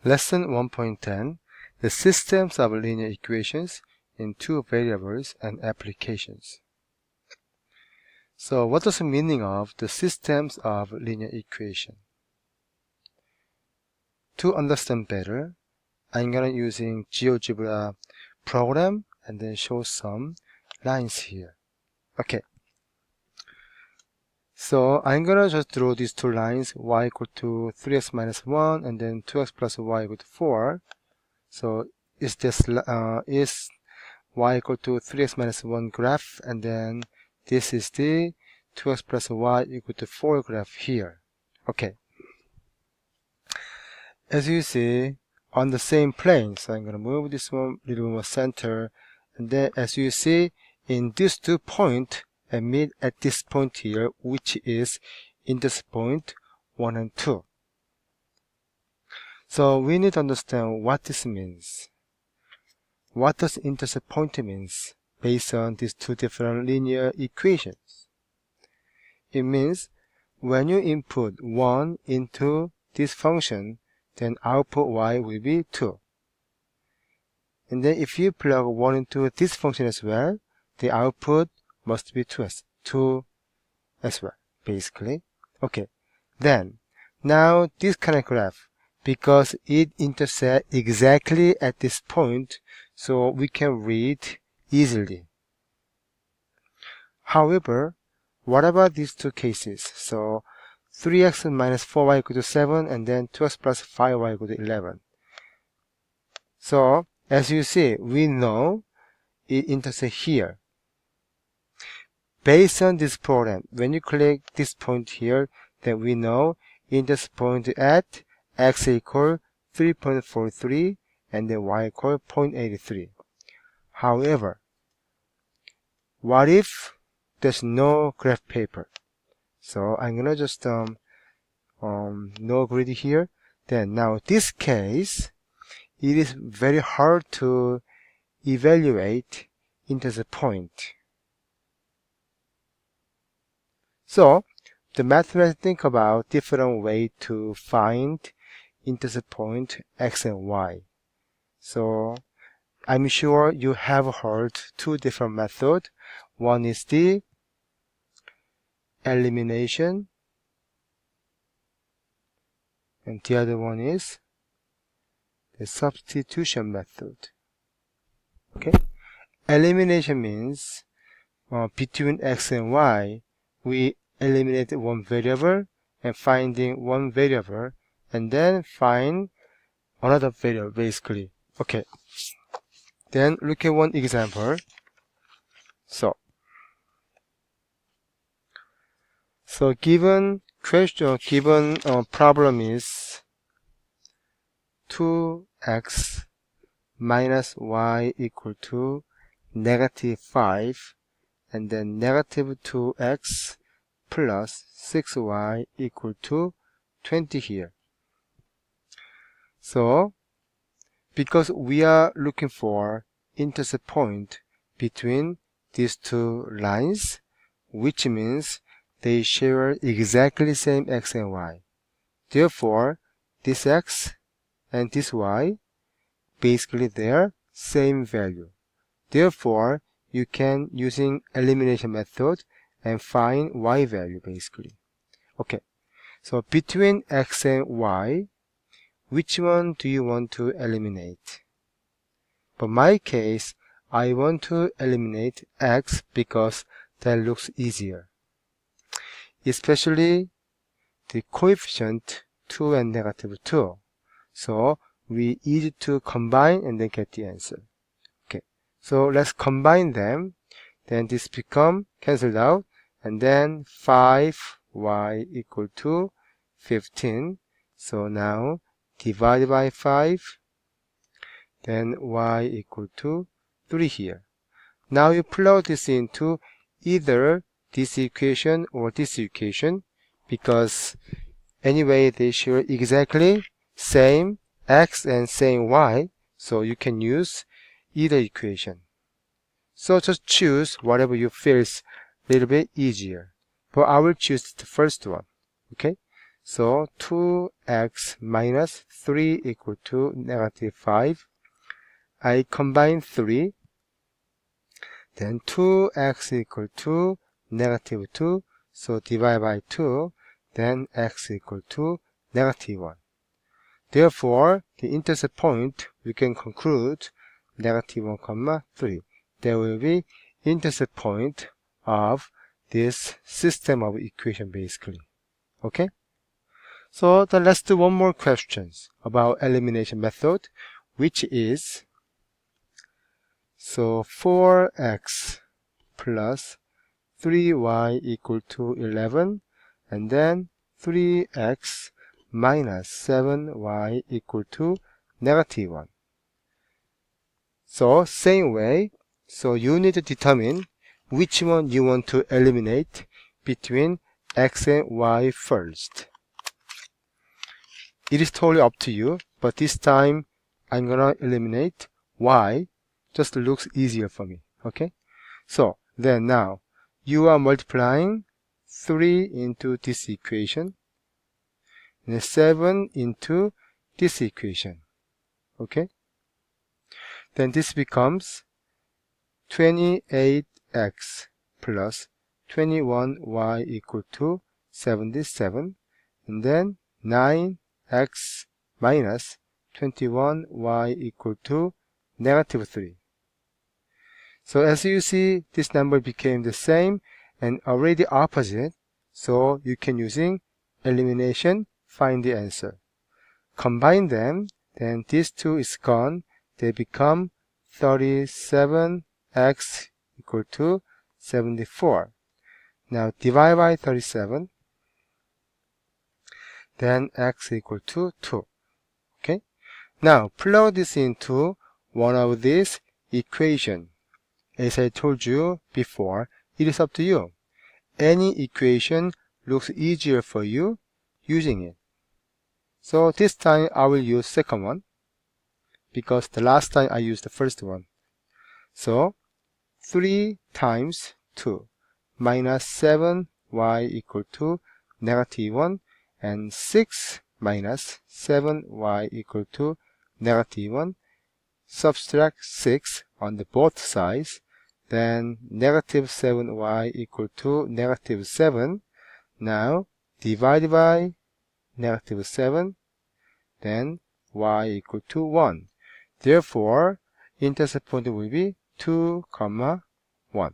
Lesson 1.10 The Systems of Linear Equations in Two Variables and Applications. So what is the meaning of the systems of linear equation? To understand better, I'm gonna using GeoGebra program and then show some lines here. Okay. So I'm gonna just draw these two lines, y equal to 3x minus 1 and then 2x plus y equal to 4. So is y equal to 3x minus 1 graph, and then this is the 2x plus y equal to 4 graph here. Okay. As you see, on the same plane, so I'm going to move this one a little more center, and then as you see, in these 2 points, I meet at this point here, which is intercept point 1 and 2. So we need to understand what this means. What does intercept point means based on these two different linear equations? It means when you input 1 into this function, then output y will be 2. And then if you plug 1 into this function as well, the output must be 2 as well, basically. Okay. Then, now this kind of graph, because it intersects exactly at this point, so we can read easily. However, what about these two cases? So 3x minus 4y equal to 7 and then 2x plus 5y equal to 11. So as you see, we know it intersects here. Based on this program, when you click this point here, then we know it intersects point at x equal 3.43 and then y equal 0.83. However, what if there's no graph paper? So I'm gonna just no grid here. Then now this case, it is very hard to evaluate intercept point. So the mathematics think about different way to find intercept point x and y. So I'm sure you have heard two different methods. One is the elimination, and the other one is the substitution method. Okay, elimination means between x and y, we eliminate one variable and finding one variable, and then find another variable basically. Okay. Then look at one example. So given problem is 2x minus y equal to negative 5 and then negative 2x plus 6y equal to 20 here. So because we are looking for intercept point between these two lines, which means they share exactly same x and y. Therefore, this x and this y, basically they're same value. Therefore, you can using elimination method and find y value basically. Okay, so between x and y, which one do you want to eliminate? For my case, I want to eliminate x because that looks easier. Especially the coefficient 2 and negative 2. So we easy to combine and then get the answer. Okay, so let's combine them. Then this become cancelled out, and then 5y equal to 15. So now divide by 5, then y equal to 3 here. Now you plug this into either this equation or this equation, because anyway they share exactly same x and same y, so you can use either equation. So just choose whatever you feel is a little bit easier. But I will choose the first one. Okay, So 2x minus 3 equal to negative 5. I combine 3. Then 2x equal to negative 2. So divide by 2. Then x equal to negative 1. Therefore, the intercept point, we can conclude negative 1, comma 3. There will be intercept point of this system of equation basically. Okay? So then let's do one more question about elimination method, which is, so 4x plus 3y equal to 11, and then 3x minus 7y equal to negative 1. So same way, so you need to determine which one you want to eliminate between x and y first. It is totally up to you, but this time I'm gonna eliminate y, just looks easier for me, okay? So then now you are multiplying 3 into this equation and 7 into this equation, okay? Then this becomes 28x plus 21y equal to 77, and then 9x minus 21y equal to negative 3. So as you see, this number became the same and already opposite, so you can using elimination find the answer. Combine them, then these two is gone, they become 37x equal to 74. Now divide by 37, then x equal to 2. Okay? Now plug this into one of these equations. As I told you before, it is up to you. Any equation looks easier for you using it. So this time I will use second one, because the last time I used the first one. So 3 times 2 minus 7y equal to negative 1, and 6 minus 7y equal to negative 1. Subtract 6 on the both sides, then negative 7y equal to negative 7. Now divide by negative 7, then y equal to 1. Therefore, intercept point will be 2, 1.